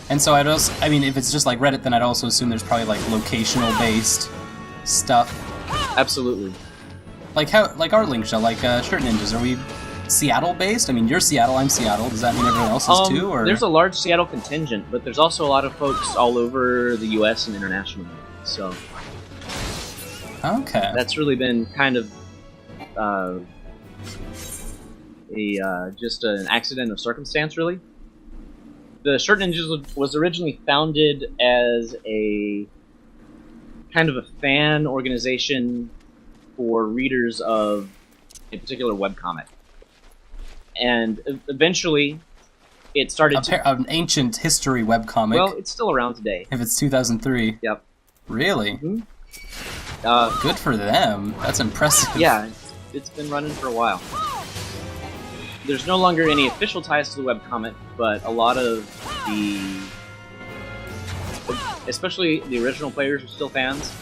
And so I'd also, I mean, if it's just like Reddit, then I'd also assume there's probably like locational-based stuff. Absolutely. Like our link shell, like Shirt Ninjas, are we Seattle-based? I mean, you're Seattle, I'm Seattle. Does that mean everyone else is too? Or There's a large Seattle contingent, but there's also a lot of folks all over the U.S. and internationally. So okay, that's really been kind of just an accident of circumstance, really. The Shirt Ninjas was originally founded as a kind of a fan organization for readers of a particular webcomic. And eventually, it started an ancient history webcomic. Well, it's still around today. If it's 2003. Yep. Really? Mm-hmm. Good for them. That's impressive. Yeah, it's been running for a while. There's no longer any official ties to the webcomic, but a lot of especially the original players are still fans.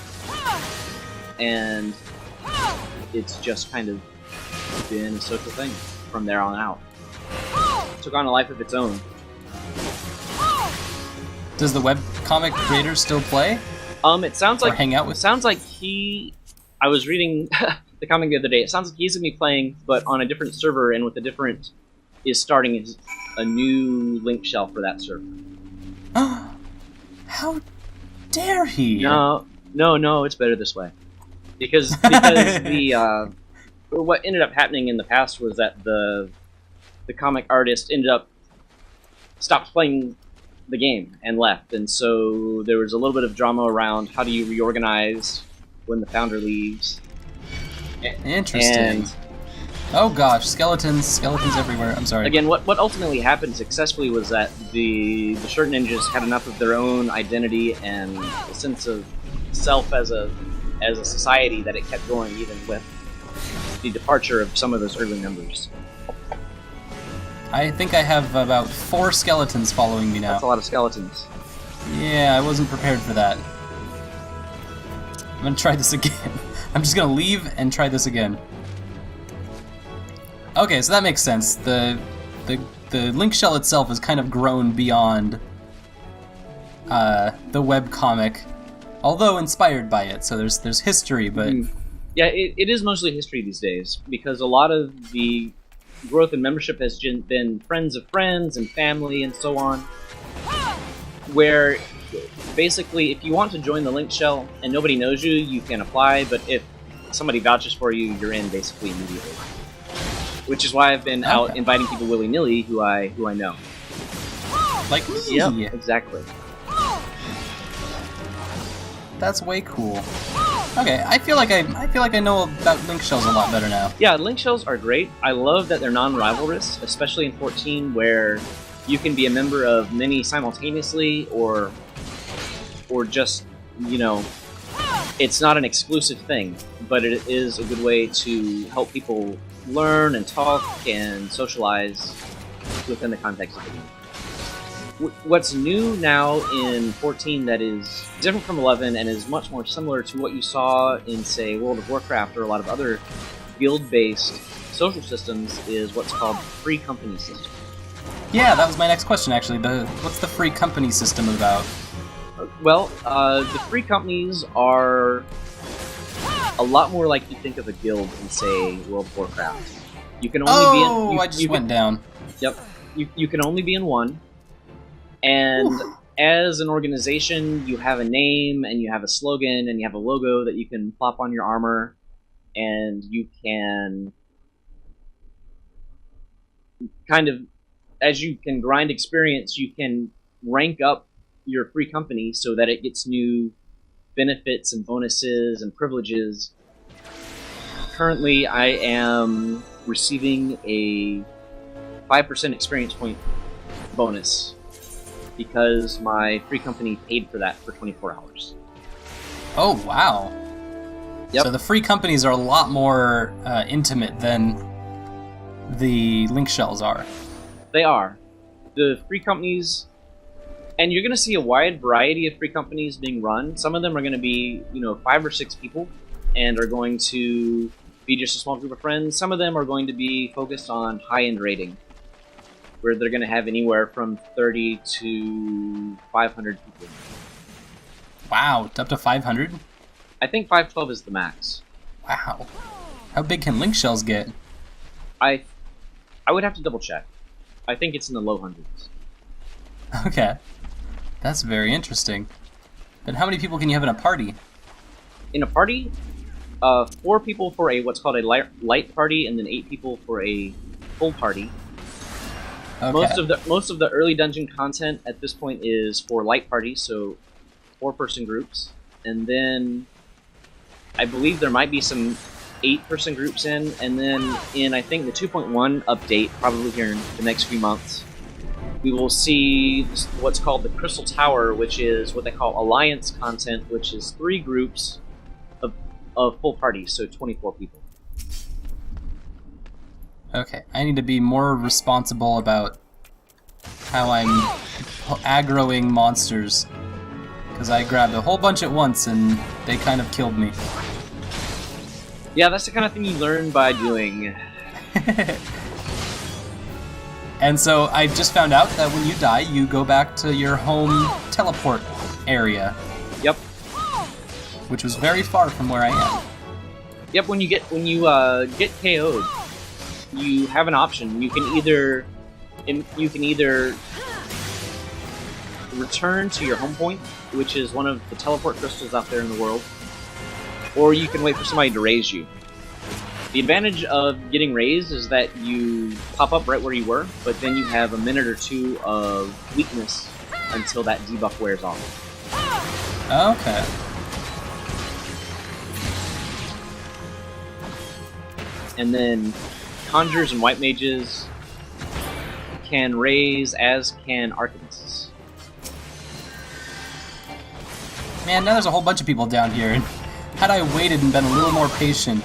And it's just kind of been a social thing from there on out. It took on a life of its own. Does the webcomic creator still play? It sounds like or hang out with. It sounds like I was reading the comic the other day. It sounds like he's gonna be playing, but on a different server and with a different. Is starting a new link shell for that server. How dare he? No, it's better this way. Because the what ended up happening in the past was that the comic artist stopped playing the game and left, and so there was a little bit of drama around how do you reorganize when the founder leaves. Interesting. And oh gosh, skeletons everywhere. I'm sorry. Again, what ultimately happened successfully was that the Shirt Ninjas had enough of their own identity and a sense of self as a society that it kept going even with the departure of some of those early members. I think I have about 4 skeletons following me now. That's a lot of skeletons. Yeah, I wasn't prepared for that. I'm gonna try this again. I'm just gonna leave and try this again. Okay, so that makes sense. The link shell itself has kind of grown beyond the webcomic, although inspired by it. So there's history, but yeah, it is mostly history these days because a lot of the growth in membership has been friends of friends and family and so on. Where basically, if you want to join the link shell and nobody knows you, you can apply. But if somebody vouches for you, you're in basically immediately. Which is why I've been out inviting people willy-nilly who I know. Like me. Yep, exactly. That's way cool. Okay, I feel like I know about link shells a lot better now. Yeah, link shells are great. I love that they're non-rivalrous, especially in 14 where you can be a member of many simultaneously or just, it's not an exclusive thing, but it is a good way to help people learn and talk and socialize within the context of the game. What's new now in 14 that is different from 11 and is much more similar to what you saw in, say, World of Warcraft or a lot of other guild-based social systems is what's called the free company system. Yeah, that was my next question, actually. What's the free company system about? Well, the free companies are a lot more like you think of a guild in, say, World of Warcraft. You can only be in... I just went down. Yep. You can only be in one. And as an organization, you have a name, and you have a slogan, and you have a logo that you can plop on your armor, and you can kind of, as you can grind experience, you can rank up your free company so that it gets new benefits and bonuses and privileges. Currently, I am receiving a 5% experience point bonus because my free company paid for that for 24 hours. Oh, wow. Yep. So the free companies are a lot more intimate than the link shells are. They are. The free companies... And you're going to see a wide variety of free companies being run. Some of them are going to be, 5 or 6 people and are going to be just a small group of friends. Some of them are going to be focused on high-end rating. where they're going to have anywhere from 30 to 500 people. Wow, it's up to 500? I think 512 is the max. Wow. How big can link shells get? I would have to double check. I think it's in the low hundreds. Okay. That's very interesting. Then how many people can you have in a party? In a party, 4 people for a what's called a light party, and then 8 people for a full party. Okay. Most of the early dungeon content at this point is for light parties, so 4-person groups, and then I believe there might be some 8-person groups in, and then in I think the 2.1 update, probably here in the next few months, we will see what's called the Crystal Tower, which is what they call Alliance content, which is 3 groups of full parties, so 24 people. Okay, I need to be more responsible about how I'm aggroing monsters, because I grabbed a whole bunch at once and they kind of killed me. Yeah, that's the kind of thing you learn by doing. And so I just found out that when you die, you go back to your home teleport area. Yep. Which was very far from where I am. Yep. When you get KO'd, you have an option. You can either return to your home point, which is one of the teleport crystals out there in the world, or you can wait for somebody to raise you. The advantage of getting raised is that you pop up right where you were, but then you have a minute or 2 of weakness until that debuff wears off. Okay. And then conjurers and white mages can raise, as can arcanists. Man, now there's a whole bunch of people down here, and had I waited and been a little more patient,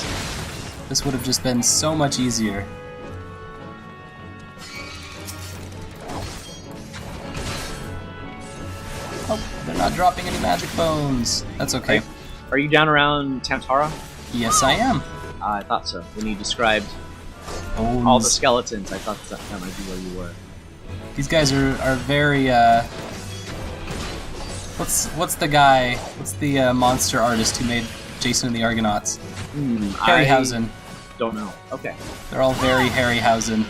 this would have just been so much easier. Oh, they're not dropping any magic bones. That's okay. Are you down around Tamtara? Yes, I am. I thought so. When you described Bones. all the skeletons, I thought that might be where you were. These guys are very, What's the guy? What's the monster artist who made Jason and the Argonauts? Harryhausen. I don't know. Okay. They're all very Harryhausen.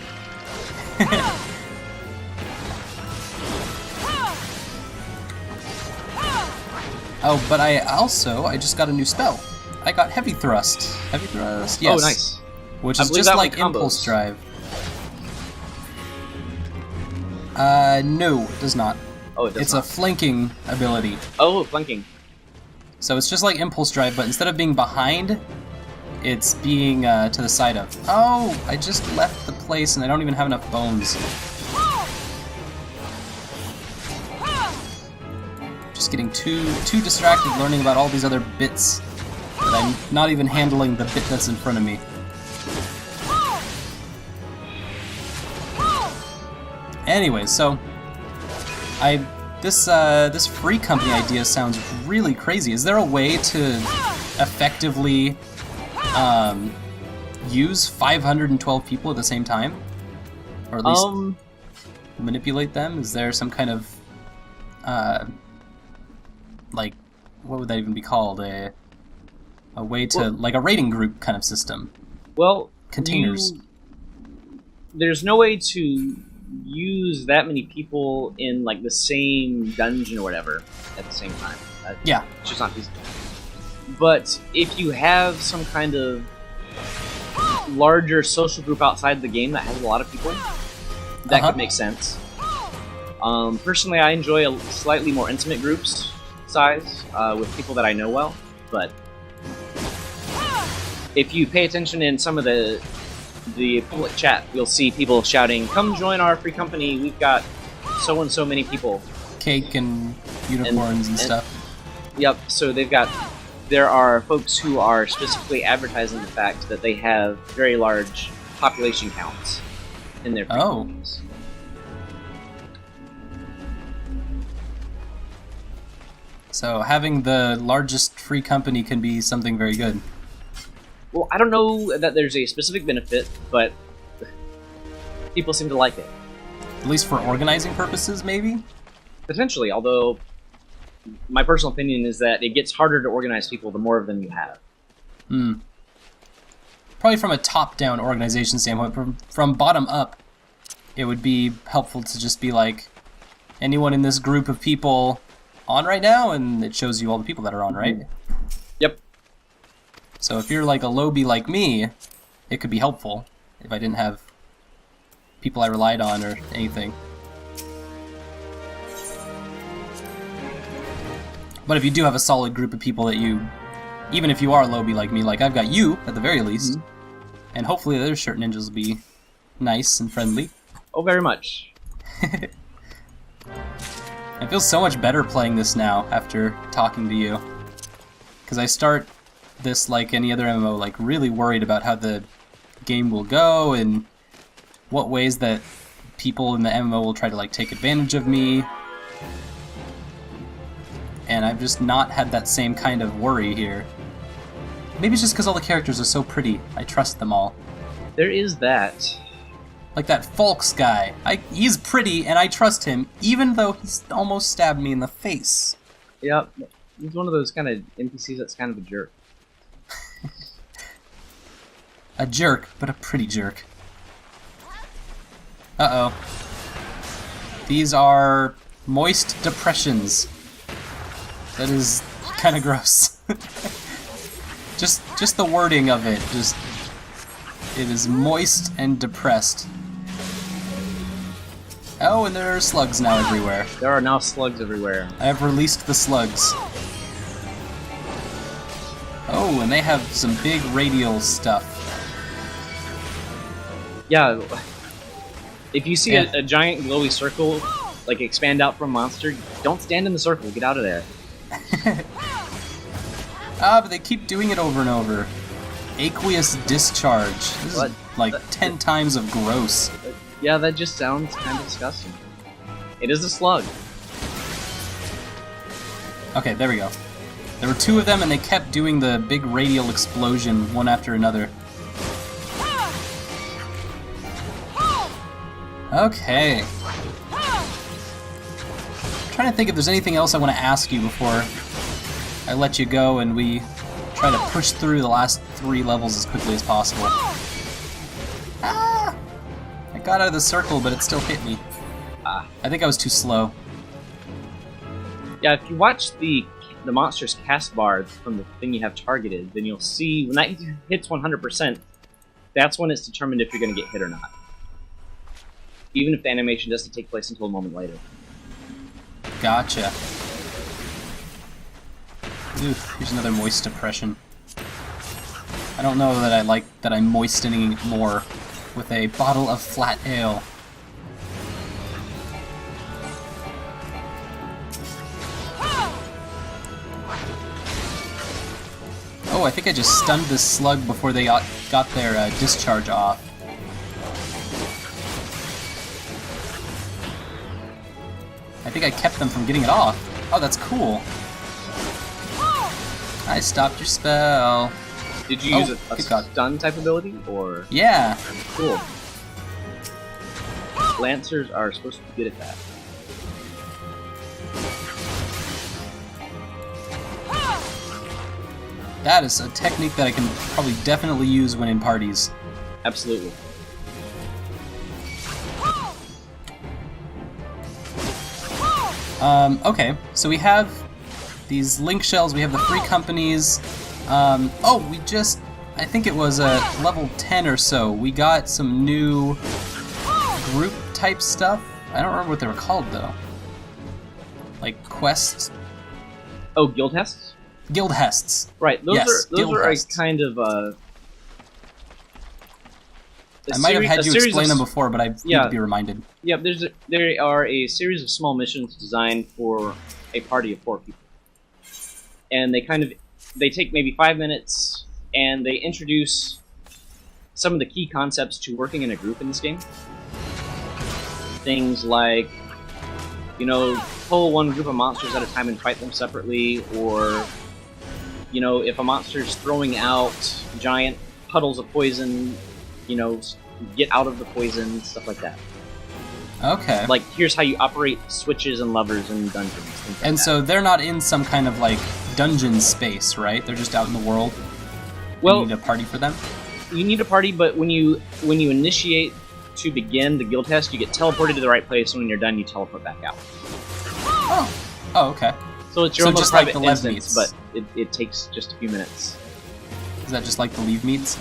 Oh, but I just got a new spell. I got Heavy Thrust. Heavy Thrust, yes. Oh, nice. Which I is believe just that like one combos. Impulse Drive. No, it does not. Oh, it does It's not. a flanking ability. Oh, flanking. So it's just like Impulse Drive, but instead of being behind, it's being to the side of. Oh, I just left the place and I don't even have enough bones. Just getting too distracted learning about all these other bits that I'm not even handling the bit that's in front of me. Anyway, so this free company idea sounds really crazy. Is there a way to effectively use 512 people at the same time, or at least manipulate them? Is there some kind of like, what would that even be called? A way to, like a raiding group kind of system? Well, containers. There's no way to use that many people in like the same dungeon or whatever at the same time. Yeah. It's just not feasible. But if you have some kind of larger social group outside the game that has a lot of people, that could make sense. Personally, I enjoy a slightly more intimate groups size with people that I know well, but if you pay attention in some of the public chat, you'll see people shouting, "Come join our free company, we've got so and so many people." Cake and unicorns and stuff. Yep, so there are folks who are specifically advertising the fact that they have very large population counts in their free companies. So having the largest free company can be something very good. Well, I don't know that there's a specific benefit, but people seem to like it. At least for organizing purposes, maybe? Potentially, although my personal opinion is that it gets harder to organize people the more of them you have. Probably from a top-down organization standpoint. From bottom up, it would be helpful to just be like, anyone in this group of people on right now, and it shows you all the people that are on, right? Yep. So if you're like a lowbie like me, it could be helpful if I didn't have people I relied on or anything. But if you do have a solid group of people that you, even if you are lowbie like me, like I've got you at the very least, and hopefully the other shirt ninjas will be nice and friendly. Oh, very much. I feel so much better playing this now after talking to you. Because I start this like any other MMO, like really worried about how the game will go and what ways that people in the MMO will try to like take advantage of me. And I've just not had that same kind of worry here. Maybe it's just because all the characters are so pretty. I trust them all. There is that. Like that Folks guy. He's pretty, and I trust him, even though he's almost stabbed me in the face. Yep. He's one of those kind of NPCs that's kind of a jerk. A jerk, but a pretty jerk. Uh-oh. These are moist depressions. That is kind of gross. just the wording of it, it is moist and depressed. Oh, and there are slugs now everywhere. There are now slugs everywhere. I have released the slugs. Oh, and they have some big radial stuff. Yeah. If you see a giant glowy circle, like expand out from a monster, don't stand in the circle. Get out of there. But they keep doing it over and over. Aqueous discharge. This is like 10 times of gross. Yeah, that just sounds kind of disgusting. It is a slug. Okay, there we go. There were 2 of them, and they kept doing the big radial explosion one after another. Okay. I'm trying to think if there's anything else I want to ask you before I let you go and we try to push through the last 3 levels as quickly as possible. Ah! I got out of the circle, but it still hit me. I think I was too slow. Yeah, if you watch the monster's cast bar from the thing you have targeted, then you'll see when that hits 100%, that's when it's determined if you're going to get hit or not. Even if the animation doesn't take place until a moment later. Gotcha. Oof, here's another moist depression. I don't know that I like that I'm moistening more with a bottle of flat ale. Oh, I think I just stunned this slug before they got their discharge off. I think I kept them from getting it off. Oh, that's cool. I stopped your spell. Did you use a stun type ability, or? Yeah. Cool. Lancers are supposed to be good at that. That is a technique that I can probably definitely use when in parties. Absolutely. Okay, so we have these link shells, we have the free companies. Oh, I think it was level 10 or so, we got some new group type stuff. I don't remember what they were called though. Like quests? Oh, guild hests? Guild hests. Right, those are a kind of I might have had you explain them before, but I need to be reminded. Yeah, there are a series of small missions designed for a party of 4 people. And they take maybe 5 minutes, and they introduce some of the key concepts to working in a group in this game. Things like, pull one group of monsters at a time and fight them separately, or, if a monster's throwing out giant puddles of poison, get out of the poison, stuff like that. Okay. Like, here's how you operate switches and levers in dungeons. Things like And that. so they're not in some kind of like dungeon space, right? They're just out in the world. Well, You need a party for them. you need a party, but when you initiate to begin the guild test, you get teleported to the right place, and when you're done, you teleport back out. Oh. Oh, okay. So it's your So own just little like private the Lev instance, meets. but it takes just a few minutes. Is that just like the leave meets?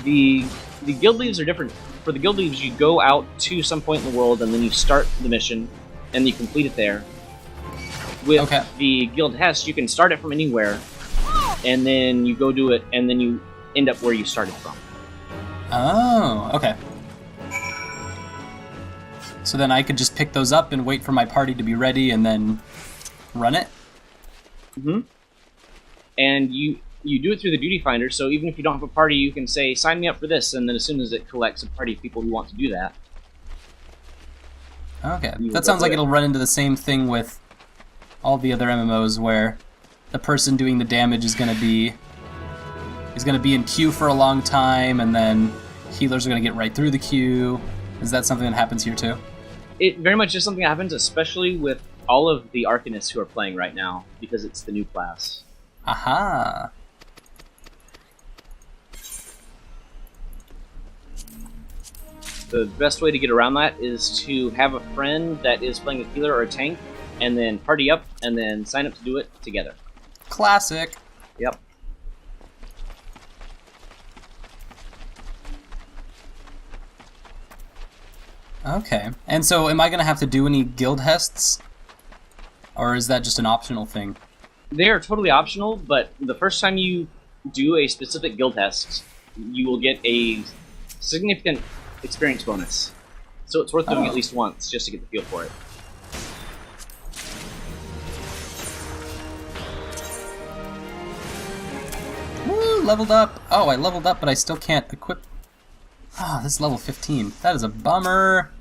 The guild leaves are different. For the guild leaves, you go out to some point in the world, and then you start the mission, and you complete it there. With Okay. the guild test, you can start it from anywhere, and then you go do it, and then you end up where you started from. Oh, okay. So then I could just pick those up and wait for my party to be ready and then run it? Mm-hmm. And you do it through the duty finder, so even if you don't have a party, you can say, sign me up for this, and then as soon as it collects a party of people who want to do that. Okay. You That go sounds for like it. it'll run into the same thing with all the other MMOs where the person doing the damage is gonna be in queue for a long time, and then healers are gonna get right through the queue. Is that something that happens here too? It very much is something that happens, especially with all of the Arcanists who are playing right now, because it's the new class. Aha. The best way to get around that is to have a friend that is playing a healer or a tank, and then party up, and then sign up to do it together. Classic. Yep. Okay. And so am I gonna have to do any guild hests? Or is that just an optional thing? They are totally optional, but the first time you do a specific guild test, you will get a significant experience bonus. So it's worth doing Oh. at least once, just to get the feel for it. Woo, leveled up. Oh, I leveled up, but I still can't equip. Oh, this is level 15. That is a bummer.